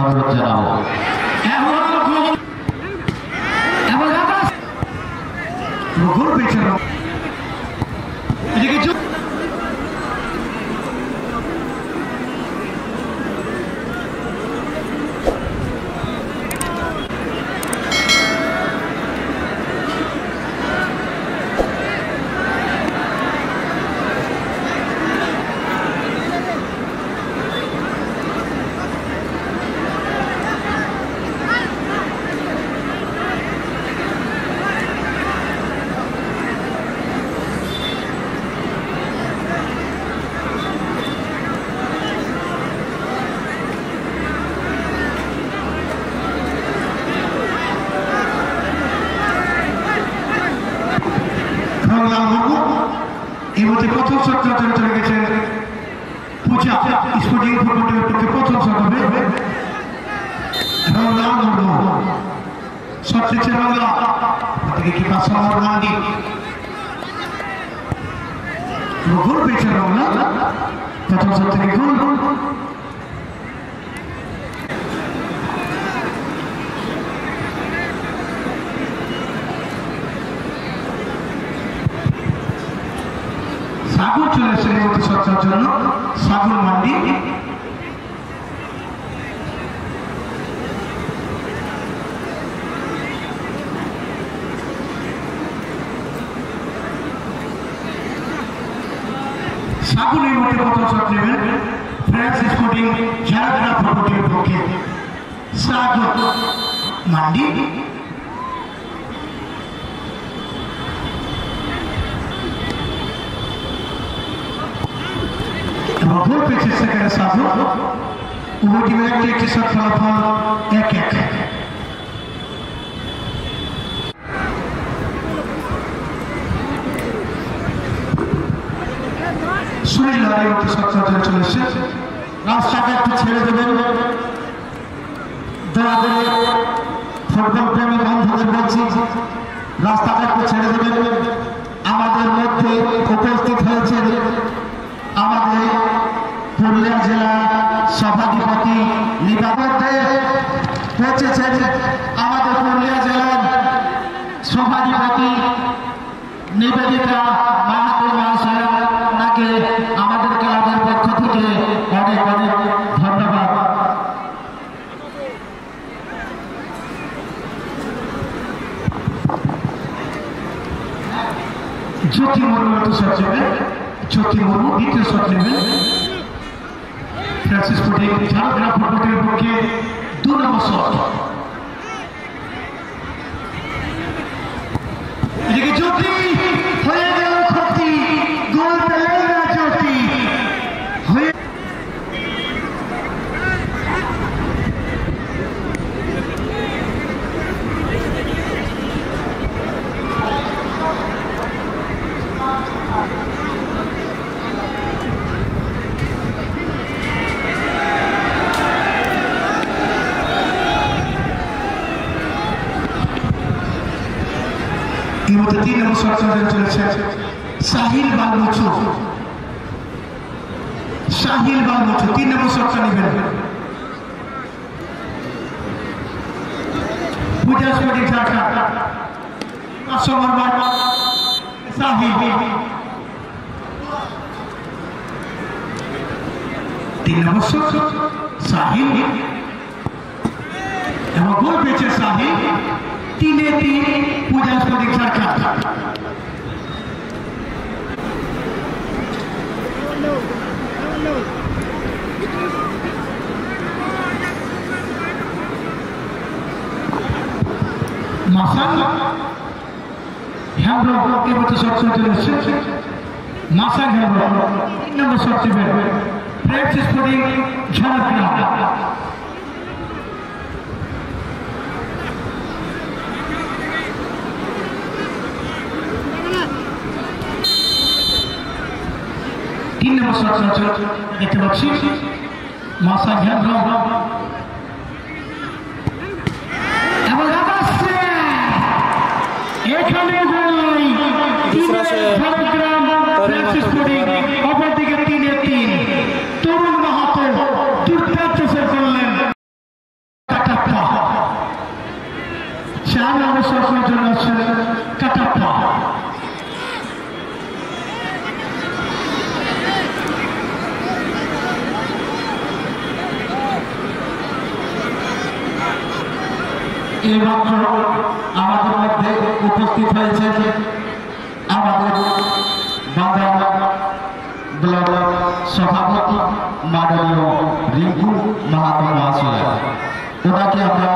অনুরোধ জানাবো। গোল পেয়েছে এদিকে এই মধ্যে প্রথম শট চলে গেছেন পূজা স্পোর্টিং ফুটবলের পক্ষে প্রথম শট হবে এবং শট দিচ্ছে বাংলা থেকে কি পাস হওয়ার মান্ডি গোল পেয়েছে বাংলা প্রথম শট থেকে গোল সাগর চলে এসেছে এই মধ্যে সচ্চার জন্য সাগর মান্ডি সাগর এই মধ্যে প্রথম শট নেবেন ফ্রেন্স স্পোর্টিং ঝাড়গ্রাম ফুটবলের পক্ষে সাগর মান্ডি গোল পেয়েছে সেখানে সাগর উভয় টিমের একটি শট ফলাফল 1-1 সুনীল লড়াই মতো শট চলে এসেছে রাস্তাটা একটু ছেড়ে দেবেন দয়া করে ফুটবল প্রেমী বন্ধুদের বলছি রাস্তাটা একটু ছেড়ে দেবেন আমাদের মধ্যে উপস্থিত হয়েছে আমাদের পুরুলিয়া জেলা সভাধিপতি নিরাপদে পৌঁছেছেন আমাদের পুরুলিয়া জেলার সভাধিপতি নিবেদিতা মাহাতো মহাশয় ওনাকে আমাদের ক্লাবের পক্ষ থেকে অনেক অনেক ধন্যবাদ জ্যোতি মুর্মু শট নেবেন জ্যোতি মুর্মু দ্বিতীয় শট নেবেন ফ্রান্স স্পোর্টিং ঝাড়গ্রাম ফুটবলের পক্ষে 2 নম্বর শট এদিকে জ্যোতি হয়ে গেল ক্ষতি গোল পেলেন না জ্যোতি হয়ে এই মধ্যে 3 নম্বর শট চলেছে সাহিল বালমুচু 3 নম্বর শটটা নেবেন পূজা স্পোর্টিং ঝাড়গ্রাম সাহিল 3 নম্বর শট সাহিল এবং গোল পেয়েছে সাহিল 3-3 পূজা স্পোর্টিং ঝাড়গ্রাম মাসান হ্যামব্রো কে মতো শট চলে এসেছে মাসান হ্যামব্রো 3 নম্বর শট নেবেন ফ্রেন্স স্পোর্টিং ঝাড়গ্রাম দেখতে পাচ্ছি মাসা এখানে পরিদর্শনের জন্য আসছেন কাটাপ্পা। এইমাত্র আমাদের মধ্যে উপস্থিত হয়েছে আমাদের বাংলা ব্লক সভাপতি মাননীয় রিঙ্কু মাহাতো মহাশয়। ওনাকে আমরা